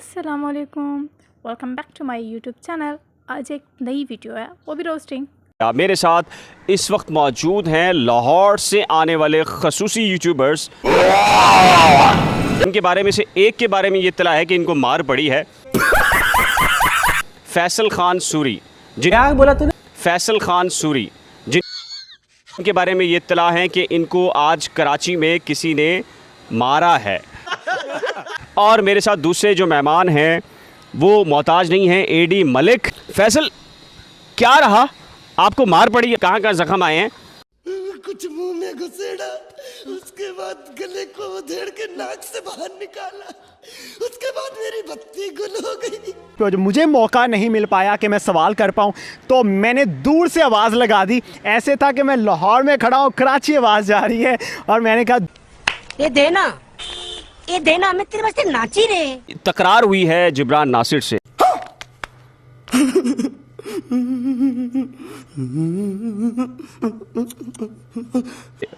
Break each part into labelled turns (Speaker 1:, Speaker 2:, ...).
Speaker 1: अस्सलामुअलैकुम, welcome back to my YouTube channel. आज एक नई वीडियो है, वो भी रोस्टिंग।
Speaker 2: मेरे साथ इस वक्त मौजूद हैं लाहौर से आने वाले खसूसी यूट्यूबर्स। इनके बारे में से एक के बारे में ये इत्तला है कि इनको मार पड़ी है। फैसल खान सूरी,
Speaker 3: क्या बोला तूने?
Speaker 2: फैसल खान सूरी जिनके बारे में ये इत्तला है कि इनको आज कराची में किसी ने मारा है। और मेरे साथ दूसरे जो मेहमान हैं वो मोहताज नहीं हैं, एडी मलिक। फैसल, क्या रहा, आपको मार पड़ी है, कहाँ कहाँ जख्म आए हैं?
Speaker 4: कुछ मुंह में घुसेड़ा, उसके बाद गले को उधेड़ के नाक से बाहर निकाला, उसके बाद मेरी बत्ती गुल हो गई।
Speaker 3: तो जब मुझे मौका नहीं मिल पाया कि मैं सवाल कर पाऊँ तो मैंने दूर से आवाज़ लगा दी। ऐसे था कि मैं लाहौर में खड़ा हूँ, कराची आवाज़ जा रही है और मैंने कहा
Speaker 5: ये देना मैं तेरे वास्ते नाची रे।
Speaker 2: तकरार हुई है जिब्रान नासिर से।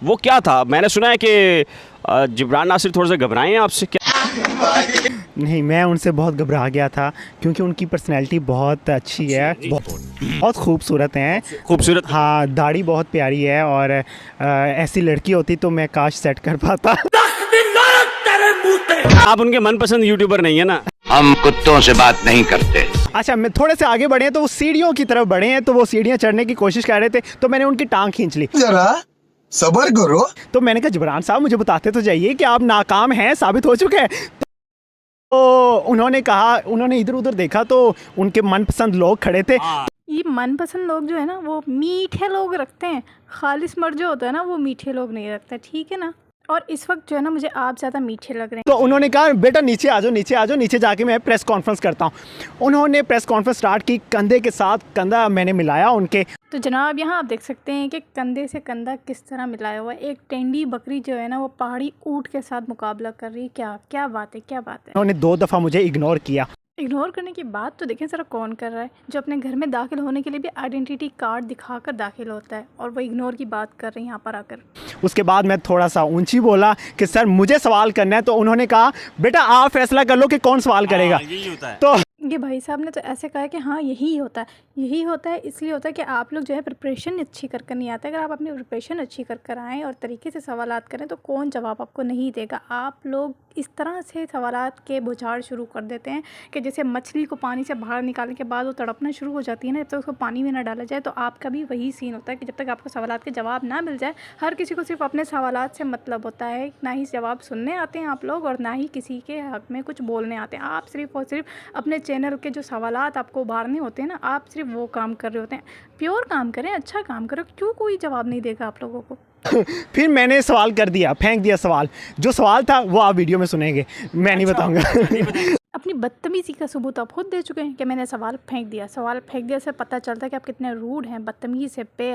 Speaker 2: वो क्या था, मैंने सुना है कि जिब्रान नासिर थोड़ा सा घबराए हैं आपसे, क्या?
Speaker 3: नहीं, मैं उनसे बहुत घबरा गया था क्योंकि उनकी पर्सनैलिटी बहुत अच्छी है, बहुत खूबसूरत हैं।
Speaker 2: खूबसूरत?
Speaker 3: हाँ, दाढ़ी बहुत प्यारी है और ऐसी लड़की होती तो मैं काश सेट कर पाता।
Speaker 2: आप उनके मनपसंद यूट्यूबर नहीं है ना?
Speaker 6: हम कुत्तों से बात नहीं करते।
Speaker 3: अच्छा, मैं थोड़े से आगे बढ़े हैं तो वो सीढ़ियों की तरफ बढ़े हैं, तो वो सीढ़ियाँ चढ़ने की कोशिश कर रहे थे तो मैंने उनकी टांग खींच ली।
Speaker 4: जरा सबर करो।
Speaker 3: तो मैंने कहा जिब्रान साहब मुझे बताते तो जाइए कि आप नाकाम हैं, साबित हो चुके हैं। तो उन्होंने कहा, उन्होंने इधर उधर देखा तो उनके मनपसंद लोग खड़े थे।
Speaker 1: ये मनपसंद लोग जो है ना वो मीठे लोग रखते हैं, खालिस मर्द जो होता है ना वो मीठे लोग नहीं रखते, ठीक है ना। और इस वक्त जो है ना मुझे आप ज़्यादा मीठे लग रहे हैं।
Speaker 3: तो उन्होंने कहा बेटा नीचे आ जाओ, नीचे आ जाओ, नीचे जाके मैं प्रेस कॉन्फ्रेंस करता हूँ। उन्होंने प्रेस कॉन्फ्रेंस स्टार्ट की, कंधे के साथ कंधा मैंने मिलाया उनके।
Speaker 1: तो जनाब यहाँ आप देख सकते हैं कि कंधे से कंधा किस तरह मिलाया हुआ है। एक टेंडी बकरी जो है ना वो पहाड़ी ऊँट के साथ मुकाबला कर रही है। क्या क्या बात है, क्या बात है।
Speaker 3: उन्होंने 2 दफ़ा मुझे इग्नोर किया।
Speaker 1: इग्नोर करने की बात तो देखें ज़रा कौन कर रहा है, जो अपने घर में दाखिल होने के लिए भी आइडेंटिटी कार्ड दिखाकर दाखिल होता है, और वो इग्नोर की बात कर रहे हैं यहाँ पर आकर।
Speaker 3: उसके बाद मैं थोड़ा सा ऊंची बोला कि सर मुझे सवाल करना है। तो उन्होंने कहा बेटा आप फैसला कर लो कि कौन सवाल करेगा।
Speaker 2: यही होता है।
Speaker 1: तो ये भाई साहब ने तो ऐसे कहा कि हाँ यही होता है, यही होता है। इसलिए होता है कि आप लोग जो है प्रिपरेशन अच्छी कर नहीं आते। अगर आप अपनी प्रिपरेशन अच्छी कर आएँ और तरीके से सवालात करें तो कौन जवाब आपको नहीं देगा। आप लोग इस तरह से सवालात के बुझाड़ शुरू कर देते हैं कि जैसे मछली को पानी से बाहर निकालने के बाद वो तड़पना शुरू हो जाती है ना, जब तक उसको पानी में ना डाला जाए। तो आपका भी वही सीन होता है कि जब तक आपको सवालात के जवाब ना मिल जाए, हर किसी को सिर्फ अपने सवालात से मतलब होता है। ना ही जवाब सुनने आते हैं आप लोग और ना ही किसी के हक़ में कुछ बोलने आते हैं। आप सिर्फ और सिर्फ अपने चैनल के जो सवालात आपको उभारने होते हैं ना, आप सिर्फ वो काम कर रहे होते हैं। प्योर काम करें, अच्छा काम करो, क्यों कोई जवाब नहीं देगा आप लोगों को।
Speaker 3: फिर मैंने सवाल कर दिया, फेंक दिया सवाल। जो सवाल था वो आप वीडियो में सुनेंगे, मैं नहीं बताऊंगा।
Speaker 1: अपनी बदतमीज़ी का सबूत आप खुद दे चुके हैं कि मैंने सवाल फेंक दिया। सवाल फेंक दिया से पता चलता है कि आप कितने रूड हैं, बदतमीज़ है पे।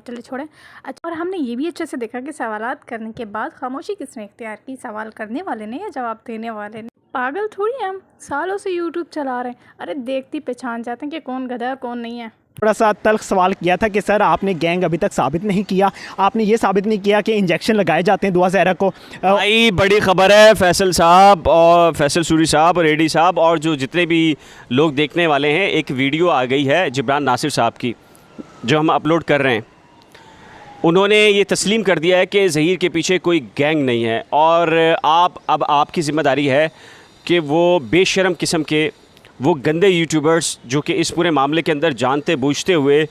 Speaker 1: चलिए छोड़ें। अच्छा, और हमने ये भी अच्छे से देखा कि सवालात करने के बाद खामोशी किसने इख्तियार की, सवाल करने वाले ने या जवाब देने वाले ने। पागल थोड़ी हैं हम, सालों से यूट्यूब चला रहे हैं। अरे देखती पहचान जाते हैं कि कौन गधा है और कौन नहीं है।
Speaker 3: थोड़ा सा तल्ख सवाल किया था कि सर आपने गैंग अभी तक साबित नहीं किया, आपने ये साबित नहीं किया कि इंजेक्शन लगाए जाते हैं दुआ ज़हरा को।
Speaker 2: भाई बड़ी ख़बर है, फैसल साहब और फैसल सूरी साहब और एडी साहब और जो जितने भी लोग देखने वाले हैं, एक वीडियो आ गई है जिब्रान नासिर साहब की जो हम अपलोड कर रहे हैं। उन्होंने ये तस्लीम कर दिया है कि ज़हीर के पीछे कोई गैंग नहीं है और अब आपकी ज़िम्मेदारी है कि वो बेशरम किस्म के वो गंदे यूट्यूबर्स जो कि इस पूरे मामले के अंदर जानते बूझते हुए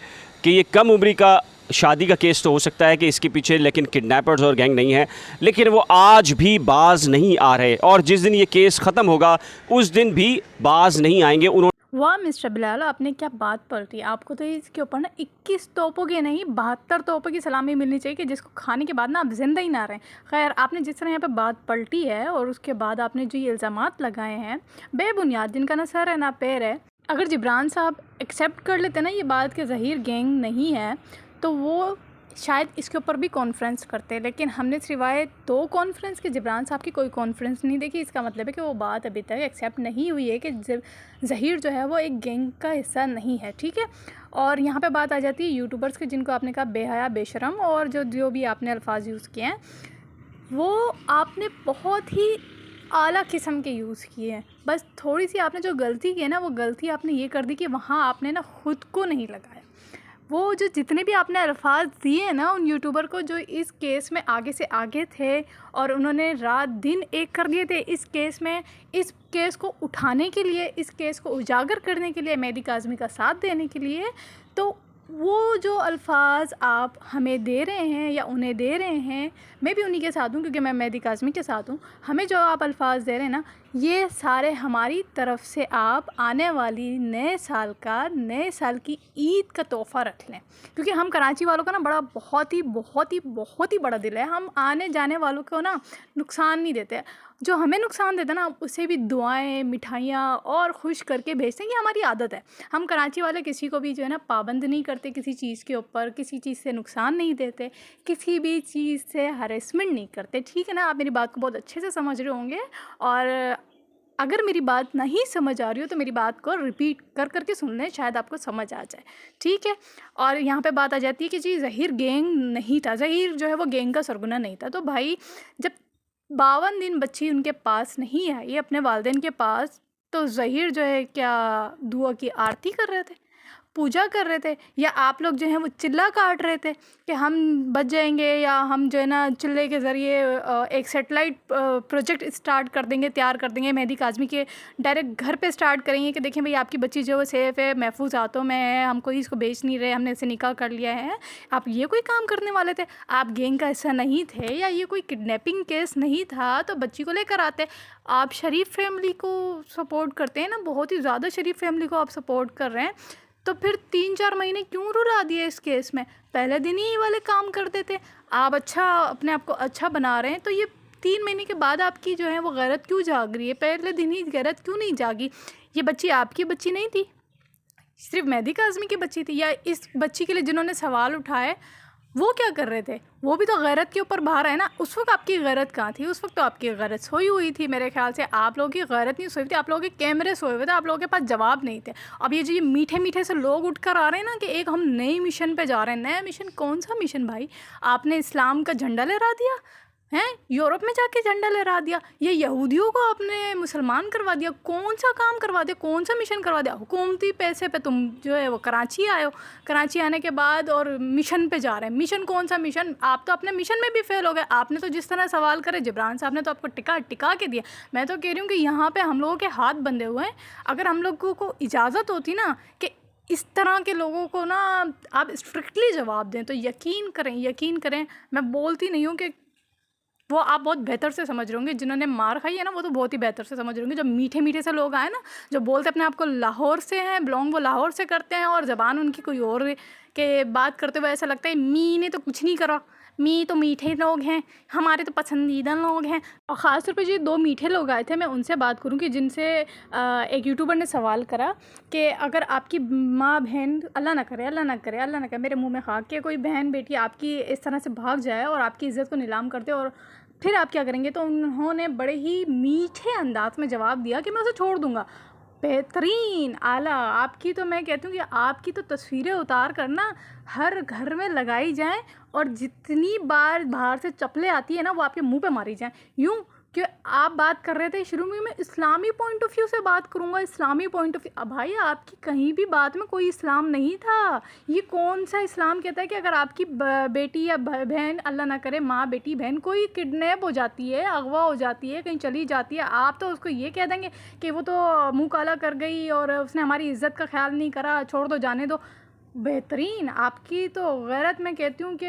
Speaker 2: कि ये कम उम्री का शादी का केस तो हो सकता है कि इसके पीछे लेकिन किडनैपर्स और गैंग नहीं है, लेकिन वो आज भी बाज नहीं आ रहे और जिस दिन ये केस ख़त्म होगा उस दिन भी बाज नहीं आएंगे। उन्होंने
Speaker 1: वाह मिस्टर बिलाल, आपने क्या बात पलटी। आपको तो इसके ऊपर ना 21 तोपों के नहीं 72 तोपों की सलामी मिलनी चाहिए कि जिसको खाने के बाद ना आप जिंदा ही ना रहें। खैर, आपने जिस तरह यहाँ पे बात पलटी है और उसके बाद आपने जो ये इल्ज़ामात लगाए हैं बेबुनियाद, जिनका ना सर है ना पैर है। अगर जिब्रान साहब एक्सेप्ट कर लेते ना ये बात कि ज़हीर गैंग नहीं है तो वो शायद इसके ऊपर भी कॉन्फ्रेंस करते, लेकिन हमने सिवाय 2 कॉन्फ्रेंस के जिब्रान साहब की कोई कॉन्फ्रेंस नहीं देखी। इसका मतलब है कि वो बात अभी तक एक्सेप्ट नहीं हुई है कि ज़हीर जो है वो एक गैंग का हिस्सा नहीं है, ठीक है। और यहाँ पे बात आ जाती है यूट्यूबर्स की, जिनको आपने कहा बेहया बेशरम, और जो भी आपने अल्फाज यूज़ किए हैं वो आपने बहुत ही आला किस्म के यूज़ किए हैं। बस थोड़ी सी आपने जो गलती की है ना, वो गलती आपने ये कर दी कि वहाँ आपने ना खुद को नहीं लगाया। वो जो जितने भी आपने अल्फाज दिए ना उन यूट्यूबर को जो इस केस में आगे से आगे थे और उन्होंने रात दिन एक कर दिए थे इस केस में, इस केस को उठाने के लिए, इस केस को उजागर करने के लिए, मेहदी काज़मी का साथ देने के लिए, तो वो जो अल्फाज आप हमें दे रहे हैं या उन्हें दे रहे हैं, मैं भी उन्हीं के साथ हूँ क्योंकि मैं मेहदी काज़मी के साथ हूँ, हमें जो आप अल्फाज दे रहे हैं ना, ये सारे हमारी तरफ से आप आने वाली नए साल की ईद का तोहफ़ा रख लें। क्योंकि हम कराची वालों का ना बहुत ही बड़ा दिल है। हम आने जाने वालों को ना नुकसान नहीं देते। जो हमें नुकसान देता ना, उसे भी दुआएं, मिठाइयाँ और खुश करके भेजते हैं। ये हमारी आदत है। हम कराची वाले किसी को भी जो है ना पाबंद नहीं करते किसी चीज़ के ऊपर, किसी चीज़ से नुकसान नहीं देते, किसी भी चीज़ से हरेसमेंट नहीं करते। ठीक है ना? आप मेरी बात को बहुत अच्छे से समझ रहे होंगे, और अगर मेरी बात नहीं समझ आ रही हो तो मेरी बात को रिपीट कर के सुन लें, शायद आपको समझ आ जाए। ठीक है? और यहाँ पे बात आ जाती है कि जी ज़हीर गैंग नहीं था, ज़हीर जो है वो गैंग का सरगना नहीं था। तो भाई जब 52 दिन बच्ची उनके पास नहीं आई अपने वालिदैन के पास, तो ज़हीर जो है क्या दुआ की आरती कर रहे थे, पूजा कर रहे थे, या आप लोग जो हैं वो चिल्ला काट रहे थे कि हम बच जाएंगे, या हम जो है ना चिल्ले के ज़रिए एक सेटेलाइट प्रोजेक्ट स्टार्ट कर देंगे, तैयार कर देंगे मेहदी काज़मी के, डायरेक्ट घर पे स्टार्ट करेंगे कि देखें भाई आपकी बच्ची जो है सेफ़ है, महफूज हाथों में है, हम कोई इसको बेच नहीं रहे, हमने इसे निकाह कर लिया है। आप ये कोई काम करने वाले थे? आप गैंग का हिस्सा नहीं थे, या ये कोई किडनैपिंग केस नहीं था तो बच्ची को लेकर आते। आप शरीफ फैमिली को सपोर्ट करते हैं ना, बहुत ही ज़्यादा शरीफ फैमिली को आप सपोर्ट कर रहे हैं, तो फिर 3-4 महीने क्यों रुला दिए इस केस में? पहले दिन ही ये वाले काम कर देते। आप अच्छा अपने आप को अच्छा बना रहे हैं, तो ये 3 महीने के बाद आपकी जो है वो गैरत क्यों जाग रही है? पहले दिन ही गैरत क्यों नहीं जागी? ये बच्ची आपकी बच्ची नहीं थी, सिर्फ मेहदी काज़मी की बच्ची थी। या इस बच्ची के लिए जिन्होंने सवाल उठाए वो क्या कर रहे थे? वो भी तो गैरत के ऊपर बाहर है ना। उस वक्त आपकी गैरत कहाँ थी? उस वक्त तो आपकी गैरत सोई हुई थी। मेरे ख्याल से आप लोगों की गैरत नहीं सोई थी, आप लोगों के कैमरे सोए हुए थे, आप लोगों के पास जवाब नहीं थे। अब ये जो ये मीठे मीठे से लोग उठकर आ रहे हैं ना कि एक हम नए मिशन पे जा रहे हैं। नया मिशन? कौन सा मिशन भाई? आपने इस्लाम का झंडा लहरा दिया हैं, यूरोप में जाके झंडा लहरा दिया, ये यहूदियों को आपने मुसलमान करवा दिया। कौन सा काम करवा दिया? कौन सा मिशन करवा दिया? हुकूमती पैसे पे तुम जो है वो कराची आए हो, कराची आने के बाद और मिशन पे जा रहे हैं। मिशन कौन सा मिशन? आप तो अपने मिशन में भी फेल हो गए। आपने तो जिस तरह सवाल करे जिब्रान साहब ने तो आपको टिका के दिया। मैं तो कह रही हूँ कि यहाँ पर हम लोगों के हाथ बंधे हुए हैं। अगर हम लोगों को इजाज़त होती ना कि इस तरह के लोगों को ना आप स्ट्रिक्टली जवाब दें, तो यकीन करें, मैं बोलती नहीं हूँ कि वो आप बहुत बेहतर से समझ रहे होंगे, जिन्होंने मार खाई है ना वो तो बहुत ही बेहतर से समझ रहे होंगे। जो मीठे मीठे से लोग आए ना, जो बोलते अपने आप को लाहौर से हैं, बिलोंग वो लाहौर से करते हैं, और ज़बान उनकी कोई और के बात करते हुए ऐसा लगता है मी ने तो कुछ नहीं करा, मी तो मीठे लोग हैं, हमारे तो पसंदीदा लोग हैं। और ख़ास तौर पे जो 2 मीठे लोग आए थे, मैं उनसे बात करूँ कि जिनसे एक यूट्यूबर ने सवाल करा कि अगर आपकी माँ बहन, अल्लाह ना करे मेरे मुंह में खाक के कोई बहन बेटी आपकी इस तरह से भाग जाए और आपकी इज़्ज़त को नीलाम कर दे, और फिर आप क्या करेंगे? तो उन्होंने बड़े ही मीठे अंदाज में जवाब दिया कि मैं उसे छोड़ दूँगा। बेहतरीन, आला। आपकी तो मैं कहती हूँ कि आपकी तो तस्वीरें उतार कर ना हर घर में लगाई जाएं, और जितनी बार बाहर से चप्पलें आती है ना वो आपके मुंह पे मारी जाएं। यूँ कि आप बात कर रहे थे शुरू में, मैं इस्लामी पॉइंट ऑफ व्यू से बात करूँगा, इस्लामी पॉइंट ऑफ व्यू। भाई आपकी कहीं भी बात में कोई इस्लाम नहीं था। ये कौन सा इस्लाम कहता है कि अगर आपकी बेटी या बहन, अल्लाह ना करे माँ बेटी बहन कोई किडनैप हो जाती है, अगवा हो जाती है, कहीं चली जाती है, आप तो उसको ये कह देंगे कि वो तो मुँह काला कर गई और उसने हमारी इज़्ज़त का ख्याल नहीं करा, छोड़ दो, जाने दो। बेहतरीन। आपकी तो गैरत, मैं कहती हूँ कि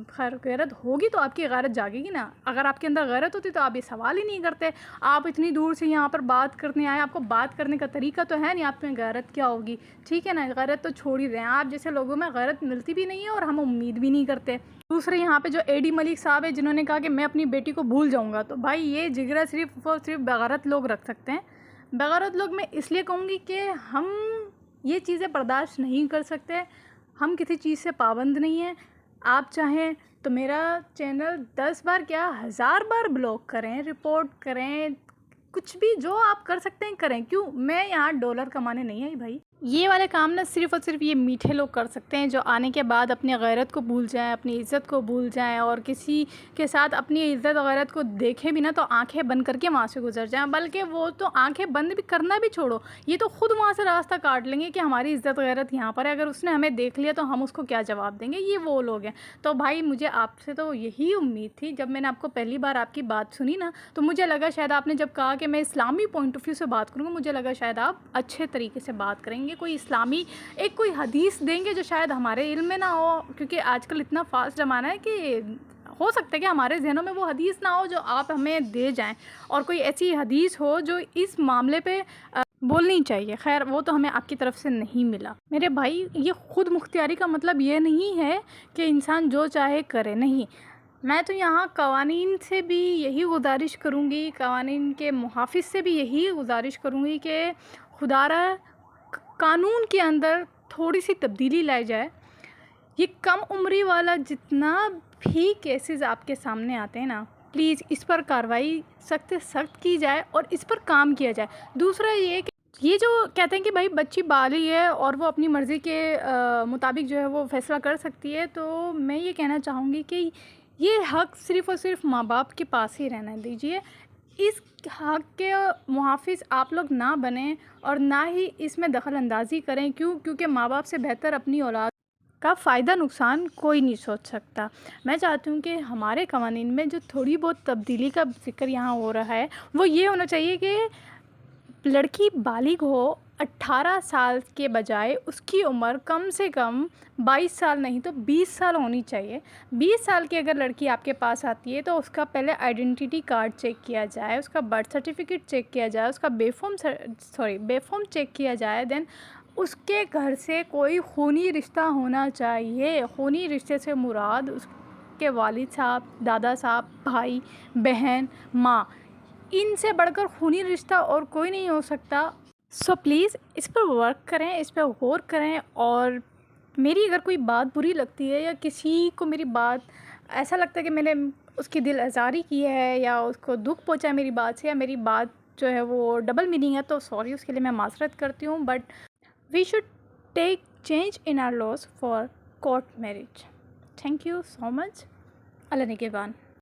Speaker 1: खैर गैरत होगी तो आपकी गैरत जागेगी ना। अगर आपके अंदर गैरत होती तो आप ये सवाल ही नहीं करते। आप इतनी दूर से यहाँ पर बात करने आए, आपको बात करने का तरीका तो है नहीं, आप में गैरत क्या होगी? ठीक है ना, गैरत तो छोड़ ही रहे हैं। आप जैसे लोगों में गैरत मिलती भी नहीं है और हम उम्मीद भी नहीं करते। दूसरे यहाँ पे जो एडी मलिक साहब है जिन्होंने कहा कि मैं अपनी बेटी को भूल जाऊँगा, तो भाई ये जिगरा सिर्फ और सिर्फ बेगैरत लोग रख सकते हैं। बेगैरत लोग मैं इसलिए कहूँगी कि हम ये चीज़ें बर्दाश्त नहीं कर सकते, हम किसी चीज़ से पाबंद नहीं हैं। आप चाहें तो मेरा चैनल 10 बार क्या 1000 बार ब्लॉक करें, रिपोर्ट करें, कुछ भी जो आप कर सकते हैं करें, क्यों? मैं यहाँ डॉलर कमाने नहीं आई भाई। ये वाले काम ना सिर्फ़ और सिर्फ ये मीठे लोग कर सकते हैं, जो आने के बाद अपनी गैरत को भूल जाएं, अपनी इज़्ज़त को भूल जाएं, और किसी के साथ अपनी इज़्ज़त गैरत को देखें भी ना तो आंखें बंद करके वहाँ से गुजर जाएं। बल्कि वो तो आंखें बंद भी करना भी छोड़ो, ये तो खुद वहाँ से रास्ता काट लेंगे कि हमारी इज़्ज़त गैरत यहाँ पर है, अगर उसने हमें देख लिया तो हम उसको क्या जवाब देंगे। ये वो लोग हैं। तो भाई मुझे आपसे तो यही उम्मीद थी। जब मैंने आपको पहली बार आपकी बात सुनी ना, तो मुझे लगा शायद आपने जब कहा कि मैं इस्लामी पॉइंट ऑफ व्यू से बात करूँगा, मुझे लगा शायद आप अच्छे तरीके से बात करेंगे, कोई इस्लामी एक कोई हदीस देंगे जो शायद हमारे इल्म में ना हो, क्योंकि आजकल इतना फास्ट ज़माना है कि हो सकता है कि हमारे जहनों में वो हदीस ना हो जो आप हमें दे जाएं, और कोई ऐसी हदीस हो जो इस मामले पे बोलनी चाहिए। खैर वो तो हमें आपकी तरफ से नहीं मिला। मेरे भाई, ये खुद मुख्तियारी का मतलब ये नहीं है कि इंसान जो चाहे करे, नहीं। मैं तो यहाँ कवानीन से भी यही गुजारिश करूँगी, कवानीन के मुहाफ़िज़ से भी यही गुजारिश करूँगी कि खुदारा कानून के अंदर थोड़ी सी तब्दीली लाई जाए। ये कम उम्री वाला जितना भी केसेस आपके सामने आते हैं ना, प्लीज़ इस पर कार्रवाई सख्त से सख्त की जाए और इस पर काम किया जाए। दूसरा ये कि ये जो कहते हैं कि भाई बच्ची बालिग है और वो अपनी मर्ज़ी के मुताबिक जो है वो फ़ैसला कर सकती है, तो मैं ये कहना चाहूँगी कि ये हक़ सिर्फ़ और सिर्फ माँ बाप के पास ही रहना दीजिए। इस हक़ के मुहाफ़िज़ आप लोग ना बनें और ना ही इसमें दखल अंदाज़ी करें। क्योंकि माँ बाप से बेहतर अपनी औलाद का फ़ायदा नुकसान कोई नहीं सोच सकता। मैं चाहती हूँ कि हमारे कवानीन में जो थोड़ी बहुत तब्दीली का ज़िक्र यहाँ हो रहा है, वो ये होना चाहिए कि लड़की बालिग हो 18 साल के बजाय उसकी उम्र कम से कम 22 साल नहीं तो 20 साल होनी चाहिए। 20 साल की अगर लड़की आपके पास आती है तो उसका पहले आइडेंटिटी कार्ड चेक किया जाए, उसका बर्थ सर्टिफिकेट चेक किया जाए, उसका बेफॉर्म चेक किया जाए। देन उसके घर से कोई खूनी रिश्ता होना चाहिए। खूनी रिश्ते से मुराद उसके वालिद साहब, दादा साहब, भाई, बहन, माँ, इनसे बढ़कर खूनी रिश्ता और कोई नहीं हो सकता। सो प्लीज़ इस पर वर्क करें, इस पर गौर करें। और मेरी अगर कोई बात बुरी लगती है या किसी को मेरी बात ऐसा लगता है कि मैंने उसकी दिल आज़ारी की है या उसको दुख पहुंचा है मेरी बात से, या मेरी बात जो है वो डबल मीनिंग है, तो सॉरी, उसके लिए मैं माज़रत करती हूँ। But we should take change in our laws for court marriage. Thank you so much. Allah निगहबान।